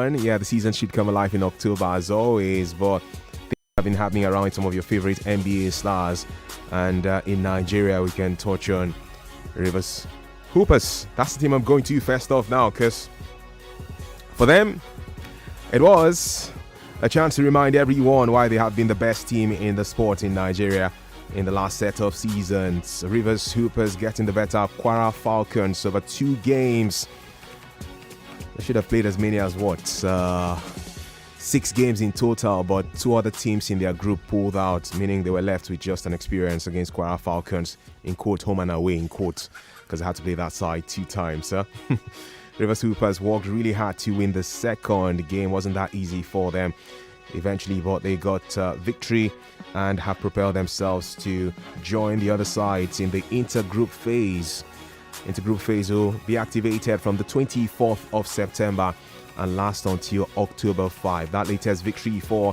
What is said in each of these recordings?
on. Yeah, the season should come alive in October as always, but things have been happening around some of your favorite NBA stars. And in Nigeria, we can touch on Rivers Hoopers. That's the team I'm going to first off now, because for them, it was a chance to remind everyone why they have been the best team in the sport in Nigeria in the last set of seasons. Rivers Hoopers getting the better of Kwara Falcons over 2 games. They should have played as many as 6 games in total, but 2 other teams in their group pulled out, meaning they were left with just an experience against Kwara Falcons, in quote, home and away, in quote, because they had to play that side 2 times. Rivers Hoopers worked really hard to win the second game. Wasn't that easy for them eventually, but they got victory and have propelled themselves to join the other sides in the intergroup phase. Intergroup phase will be activated from the 24th of September and last until October 5. That latest victory for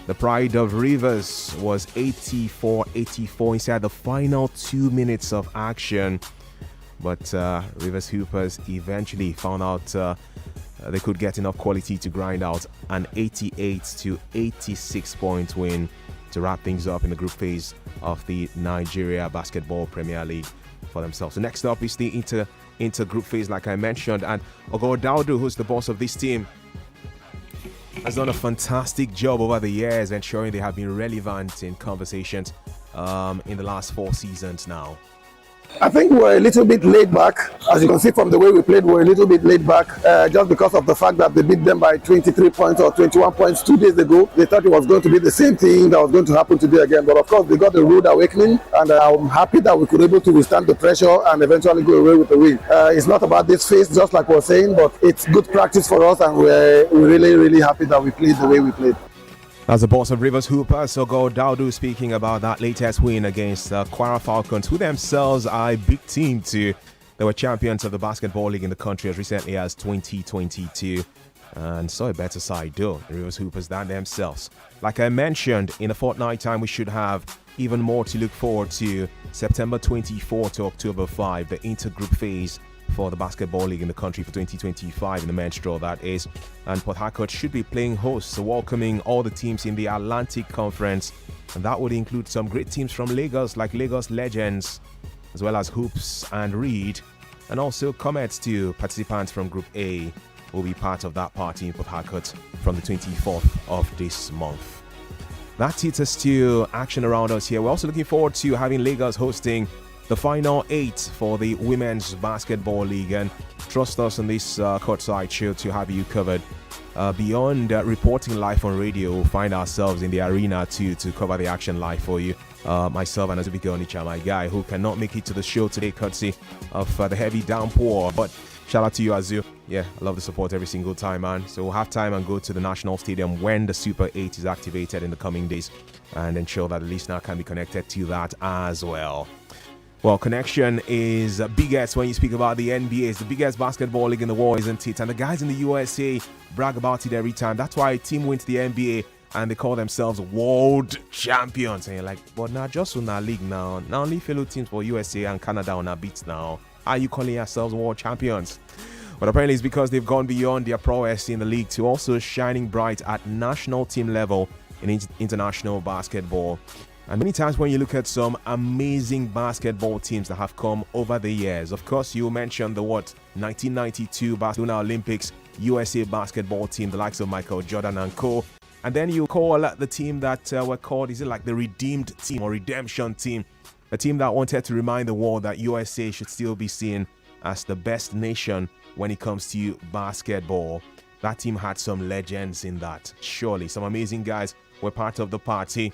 the Pride of Rivers was 84-84 inside the final 2 minutes of action. But Rivers Hoopers eventually found out they could get enough quality to grind out an 88-86 point win to wrap things up in the group phase of the Nigeria Basketball Premier League for themselves. So next up is the intergroup phase, like I mentioned, and Ogo Daudu, who's the boss of this team, has done a fantastic job over the years ensuring they have been relevant in conversations in the last 4 seasons now. I think we're a little bit laid back. As you can see from the way we played, we're a little bit laid back just because of the fact that they beat them by 23 points or 21 points 2 days ago. They thought it was going to be the same thing that was going to happen today again. But of course, they got a rude awakening, and I'm happy that we could be able to withstand the pressure and eventually go away with the win. It's not about this phase, just like we're saying, but it's good practice for us, and we're really, really happy that we played the way we played. That's the boss of Rivers Hoopers, Ogo Daudu, speaking about that latest win against Kwara Falcons, who themselves are a big team too. They were champions of the basketball league in the country as recently as 2022 and saw a better side though, the Rivers Hoopers, than themselves. Like I mentioned, in a fortnight time we should have even more to look forward to. September 24 to October 5, the intergroup phase for the basketball league in the country for 2025 in the men's draw, that is. And Port Harcourt should be playing host, so welcoming all the teams in the Atlantic Conference, and that would include some great teams from Lagos like Lagos Legends, as well as Hoops and Reed, and also Comets too. Participants from Group A will be part of that party in Port Harcourt from the 24th of this month. That takes us to action around us here. We're also looking forward to having Lagos hosting the final 8 for the Women's Basketball League, and trust us on this courtside show to have you covered. Beyond reporting live on radio, we'll find ourselves in the arena to cover the action live for you. Myself and Azubike Onicha, my guy, who cannot make it to the show today courtesy of the heavy downpour, but shout out to you, Azu. Yeah, I love the support every single time, man. So we'll have time and go to the National Stadium when the Super 8 is activated in the coming days and ensure that the listener can be connected to that as well. Well, connection is biggest when you speak about the NBA. It's the biggest basketball league in the world, isn't it? And the guys in the USA brag about it every time. That's why a team wins the NBA and they call themselves world champions. And you're like, but now just on our league now. Now only fellow teams for USA and Canada on our beats now. Are you calling yourselves world champions? But apparently it's because they've gone beyond their prowess in the league to also shining bright at national team level in international basketball. And many times when you look at some amazing basketball teams that have come over the years, of course, you mentioned the 1992 Barcelona Olympics USA basketball team, the likes of Michael Jordan and co. And then you call the team that were called, is it like the redeemed team or redemption team? A team that wanted to remind the world that USA should still be seen as the best nation when it comes to basketball. That team had some legends in that. Surely, some amazing guys were part of the party.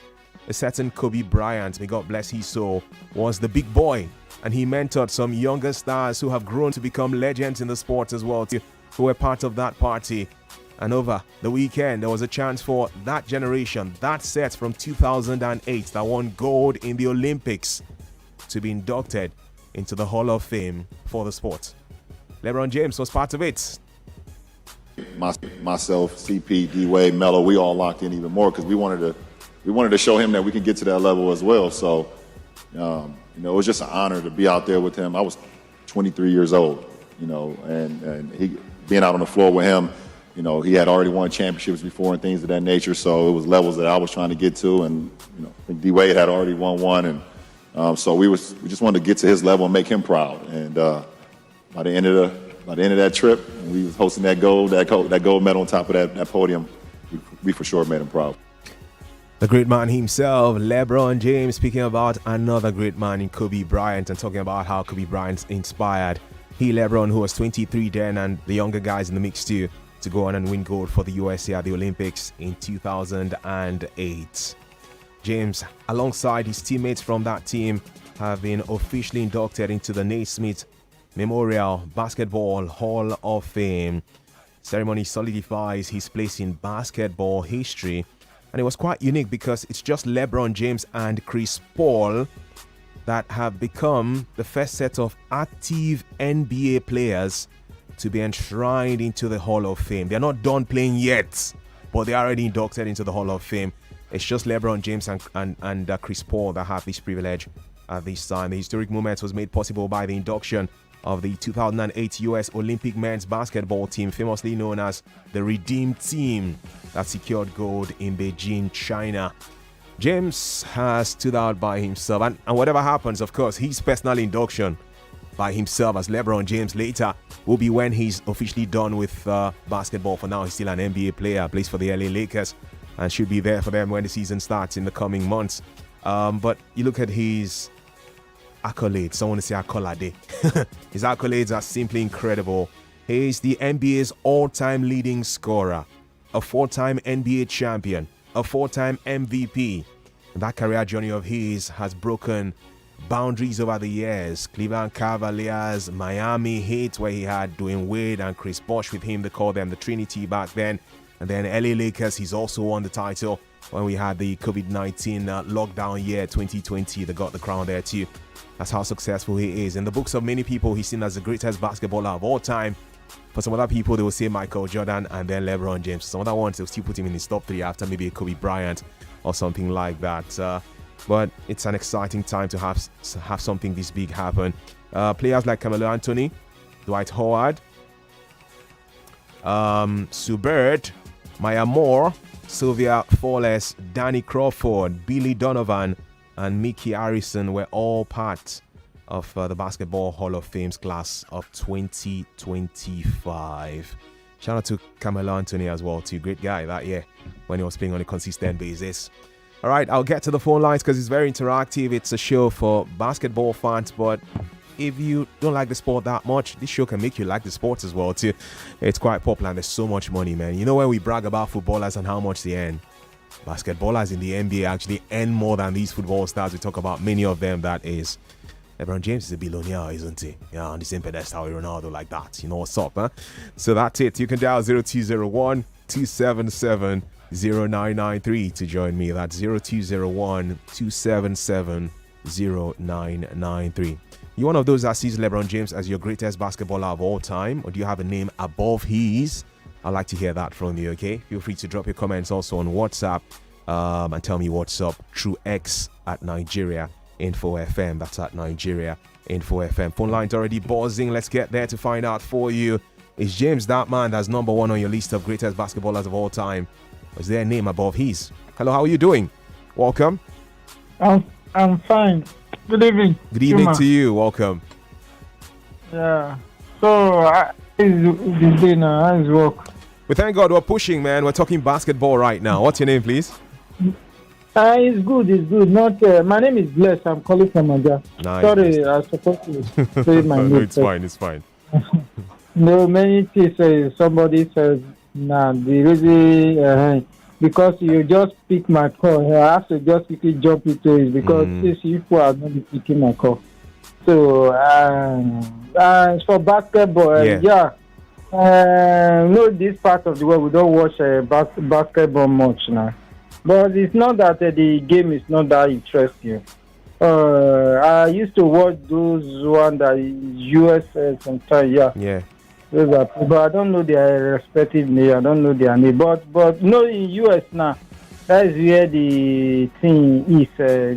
A certain Kobe Bryant, may God bless his soul, was the big boy, and he mentored some younger stars who have grown to become legends in the sport as well, who were part of that party. And over the weekend, there was a chance for that generation, that set from 2008 that won gold in the Olympics, to be inducted into the Hall of Fame for the sport. LeBron James was part of it. Myself, CP, D-Wade, Melo, we all locked in even more because we wanted to show him that we can get to that level as well. So, it was just an honor to be out there with him. I was 23 years old, and he being out on the floor with him, You know, he had already won championships before and things of that nature, so it was levels that I was trying to get to, and you know, I think D-Wade had already won one, and so we just wanted to get to his level and make him proud. And by the end of that trip, we was hosting that gold medal on top of that podium. We for sure made him proud. The great man himself, LeBron James, speaking about another great man in Kobe Bryant and talking about how Kobe Bryant inspired LeBron, who was 23 then, and the younger guys in the mix too, to go on and win gold for the USA at the Olympics in 2008. James, alongside his teammates from that team, have been officially inducted into the Naismith Memorial Basketball Hall of Fame. Ceremony solidifies his place in basketball history, and it was quite unique because it's just LeBron James and Chris Paul that have become the first set of active NBA players to be enshrined into the Hall of Fame. They're not done playing yet, but they are already inducted into the Hall of Fame. It's just LeBron James and Chris Paul that have this privilege at this time. The historic moment was made possible by the induction of the 2008 U.S. Olympic men's basketball team, famously known as the Redeem Team, that secured gold in Beijing, China. James has stood out by himself, and whatever happens, of course, his personal induction by himself as LeBron James later will be when he's officially done with basketball. For now, he's still an NBA player, plays for the LA Lakers, and should be there for them when the season starts in the coming months. But you look at his accolades. I want to say accolade. His accolades are simply incredible. He is the NBA's all-time leading scorer, a 4-time NBA champion, a 4-time MVP. That career journey of his has broken boundaries over the years. Cleveland Cavaliers, Miami Heat, where he had Dwayne Wade and Chris Bosh with him. They called them the Trinity back then. And then LA Lakers, he's also won the title when we had the COVID-19 lockdown year 2020. They got the crown there too. That's how successful he is. In the books of many people, he's seen as the greatest basketballer of all time. For some other people, they will say Michael Jordan and then LeBron James. Some other ones, they'll still put him in his top 3 after maybe Kobe Bryant or something like that. But it's an exciting time to have something this big happen. Players like Carmelo Anthony, Dwight Howard, Sue Bird, Maya Moore, Sylvia Fowles, Danny Crawford, Billy Donovan, and Mickey Harrison were all part of the Basketball Hall of Fame's class of 2025. Shout out to Carmelo Anthony as well, too. Great guy that year when he was playing on a consistent basis. All right, I'll get to the phone lines because it's very interactive. It's a show for basketball fans, but if you don't like the sport that much, this show can make you like the sport as well, too. It's quite popular and there's so much money, man. You know, when we brag about footballers and how much they earn, basketballers in the NBA actually earn more than these football stars. We talk about many of them, that is. LeBron James is a billionaire, isn't he? Yeah, on the same pedestal with Ronaldo, like that. You know what's up, huh? So that's it. You can dial 0201 277 0993 to join me. That's 0201 277 0993. You one of those that sees LeBron James as your greatest basketballer of all time, or do you have a name above his? I'd like to hear that from you, okay? Feel free to drop your comments also on WhatsApp and tell me what's up through X at Nigeria Info FM. That's at Nigeria Info FM. Phone line's already buzzing. Let's get there to find out for you. Is James that man that's number one on your list of greatest basketballers of all time? Or is there a name above his? Hello, how are you doing? Welcome. I'm fine. Good evening. Good evening to you. Welcome. Yeah. So, how's work? We thank God we're pushing, man. We're talking basketball right now. What's your name, please? It's good. Not. My name is Bless. I'm calling from Nigeria. Nice. Sorry, I was supposed to say my name. No, it's fine. It's fine. No, many people somebody says, nah, the reason because you just pick my call. I have to just quickly jump into it because these people are not picking my call. So, for basketball, no, this part of the world we don't watch basketball much now. But it's not that the game is not that interesting. I used to watch those one that US sometimes, Yeah. Those are, but I don't know their respective name. I don't know their name. But no, in US now, that is where the thing is. Where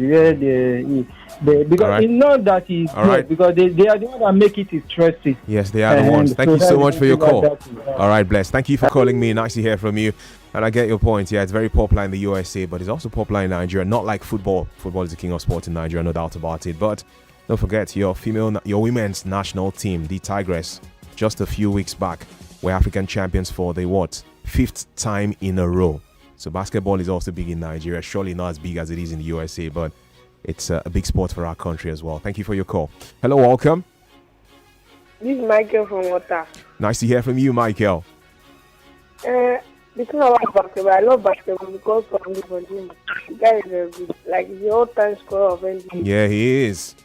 Because All right. it's not that he's All right. because they are the one that make it interesting. Yes, they are the ones. Thank you so much for your call. That. All right, Bless. Thank you for calling me. Nice to hear from you. And I get your point. Yeah, it's very popular in the USA, but it's also popular in Nigeria. Not like football. Football is the king of sport in Nigeria, no doubt about it. But don't forget your women's national team, the Tigress, just a few weeks back, were African champions for the fifth time in a row. So basketball is also big in Nigeria. Surely not as big as it is in the USA, but it's a big sport for our country as well. Thank you for your call. Hello, welcome. This is Michael from Water. Nice to hear from you, Michael. Because I like basketball, I love basketball because of the guy is very good. Like, he's the all-time scorer of NBA. Yeah, he is.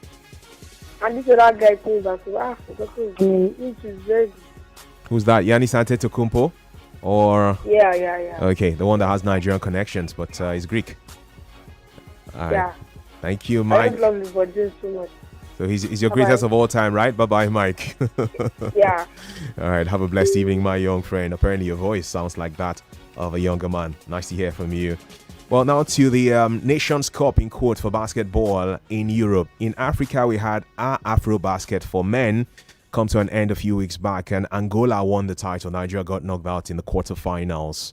And this other guy plays basketball. Which is very good. Who's that? Giannis Antetokounmpo? Or Yeah. okay, the one that has Nigerian connections, but he's Greek. All right. Yeah. Thank you, I Mike. just love LeBron James so much. So he's your greatest of all time, right? Bye-bye, Mike. Yeah. All right, have a blessed evening, my young friend. Apparently your voice sounds like that of a younger man. Nice to hear from you. Well, now to the Nations Cup in quote for basketball in Europe. In Africa, we had our Afro-Basket for men come to an end a few weeks back, and Angola won the title. Nigeria got knocked out in the quarterfinals,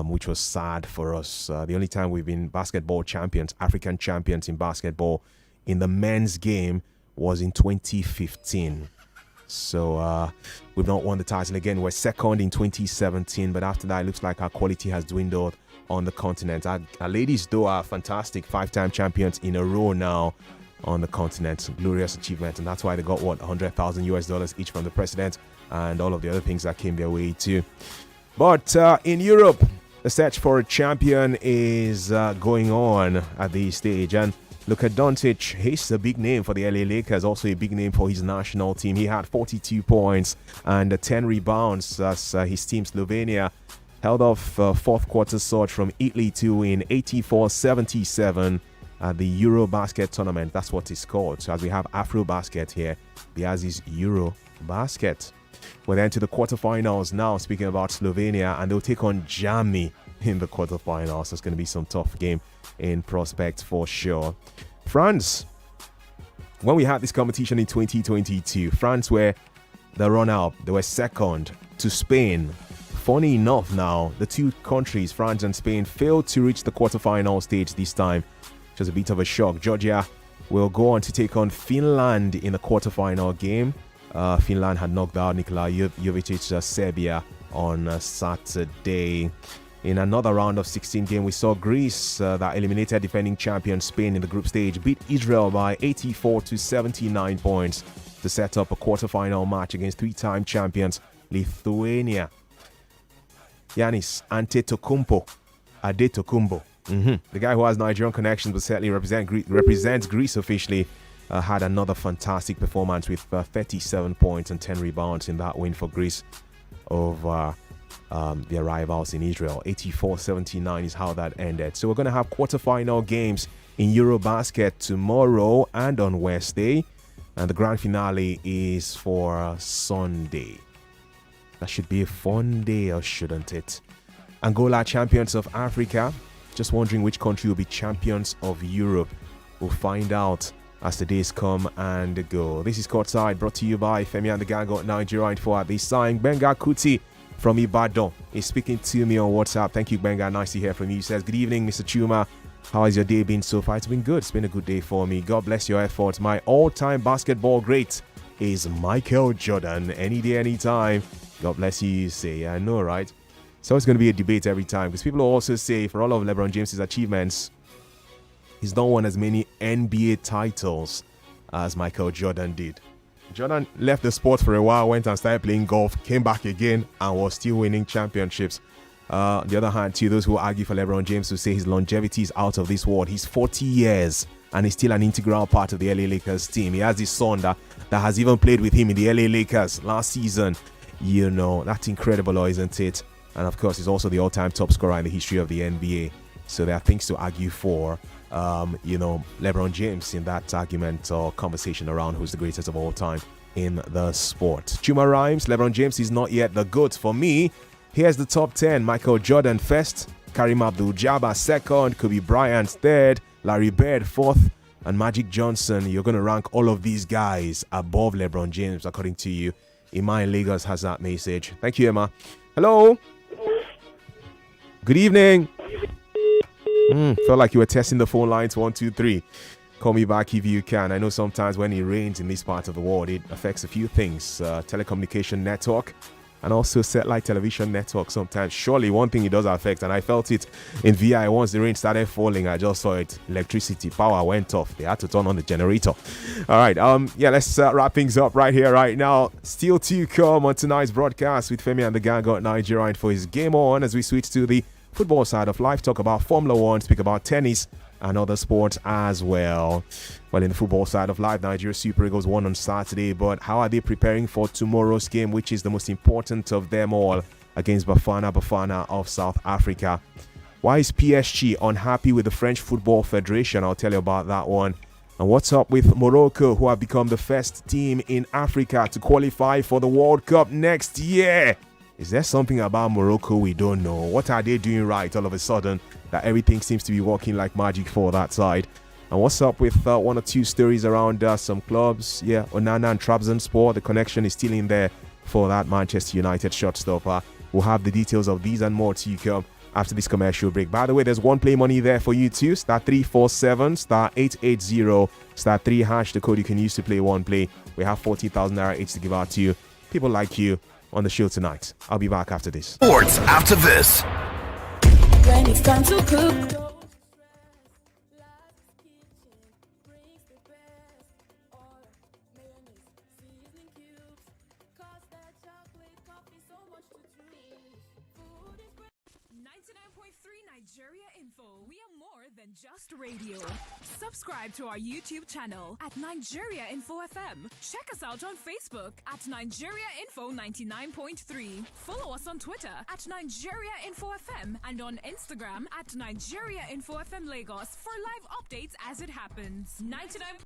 which was sad for us. The only time we've been basketball champions, African champions in basketball in the men's game was in 2015. So we've not won the title again. We're second in 2017, but after that, it looks like our quality has dwindled on the continent. Our ladies, though, are fantastic, 5-time champions in a row now on the continent. Glorious achievement, and that's why they got $100,000 each from the president and all of the other things that came their way too. But in Europe, the search for a champion is going on at this stage, and Luka Doncic, he's a big name for the LA Lakers, also a big name for his national team. He had 42 points and 10 rebounds as his team Slovenia held off fourth quarter surge from Italy to win 84-77 at the Eurobasket tournament. That's what it's called. So as we have Afro-Basket here, Biazzi's Eurobasket. We're then to the quarterfinals now, speaking about Slovenia, and they'll take on Germany in the quarterfinals. So it's going to be some tough game in prospect for sure. France, when we had this competition in 2022, France were the runner-up. They were second to Spain. Funny enough now, the two countries, France and Spain, failed to reach the quarterfinal stage this time, which was a bit of a shock. Georgia will go on to take on Finland in the quarterfinal game. Finland had knocked out Nikola Jovicic's Serbia on Saturday. In another round of 16 game, we saw Greece that eliminated defending champion Spain in the group stage beat Israel by 84-79 points to set up a quarterfinal match against three-time champions Lithuania. Giannis Antetokounmpo, the guy who has Nigerian connections but certainly represents Greece officially, had another fantastic performance with 37 points and 10 rebounds in that win for Greece over their rivals in Israel. 84-79 is how that ended. So we're going to have quarterfinal games in Eurobasket tomorrow and on Wednesday, and the grand finale is for Sunday. That should be a fun day, or shouldn't it? Angola, champions of Africa. Just wondering which country will be champions of Europe. We'll find out as the days come and go. This is Courtside, brought to you by Femi and the Gang got Nigeria info at this time. Benga Kuti from Ibadan is speaking to me on WhatsApp. Thank you, Benga. Nice to hear from you. He says, good evening, Mr. Chuma. How has your day been so far? It's been good. It's been a good day for me. God bless your efforts. My all-time basketball great is Michael Jordan. Any day, anytime. God bless you, you say. I know, right? So it's going to be a debate every time, because people will also say for all of LeBron James's achievements, he's not won as many NBA titles as Michael Jordan did. Jordan left the sport for a while, went and started playing golf, came back again, and was still winning championships. On the other hand, to those who argue for LeBron James, who say his longevity is out of this world, he's 40 years and he's still an integral part of the LA Lakers team. He has his son that has even played with him in the LA Lakers last season. You know, that's incredible, isn't it? And of course, he's also the all-time top scorer in the history of the NBA. So there are things to argue for, LeBron James in that argument or conversation around who's the greatest of all time in the sport. Chuma rhymes, LeBron James is not yet the GOAT for me. Here's the top 10. Michael Jordan first, Kareem Abdul-Jabbar second, Kobe Bryant third, Larry Bird fourth, and Magic Johnson, you're going to rank all of these guys above LeBron James, according to you. Emma in Lagos has that message. Thank you, Emma. Hello. Good evening. Felt like you were testing the phone lines. 1, 2, 3. Call me back if you can. I know sometimes when it rains in this part of the world, it affects a few things. Telecommunication network and also satellite television network sometimes. Surely one thing it does affect, and I felt it in VI once the rain started falling. I just saw it. Electricity power went off. They had to turn on the generator. All right. Let's wrap things up right here, right now. Still to come on tonight's broadcast with Femi and the Gang got Nigeria for his game on as we switch to the football side of life, talk about Formula One, speak about tennis and other sports as well. Well, in the football side of life, Nigeria Super Eagles won on Saturday, but how are they preparing for tomorrow's game, which is the most important of them all, against Bafana of South Africa? Why is PSG unhappy with the French Football Federation? I'll tell you about that one. And what's up with Morocco, who have become the first team in Africa to qualify for the World Cup next year? Is there something about Morocco we don't know? What are they doing right all of a sudden that everything seems to be working like magic for that side? And what's up with one or two stories around some clubs? Yeah, Onana and Trabzonspor, the connection is still in there for that Manchester United shortstopper. We'll have the details of these and more to come after this commercial break. By the way, there's one play money there for you too. *347 *880 *3# the code you can use to play one play. We have 40,000 naira each to give out to you. People like you on the show tonight. I'll be back after this. Sports after this. When it's time to cook. Nigeria Info. We are more than just radio. Subscribe to our YouTube channel at Nigeria Info FM. Check us out on Facebook at Nigeria Info 99.3. Follow us on Twitter at Nigeria Info FM and on Instagram at Nigeria Info FM Lagos for live updates as it happens. 99.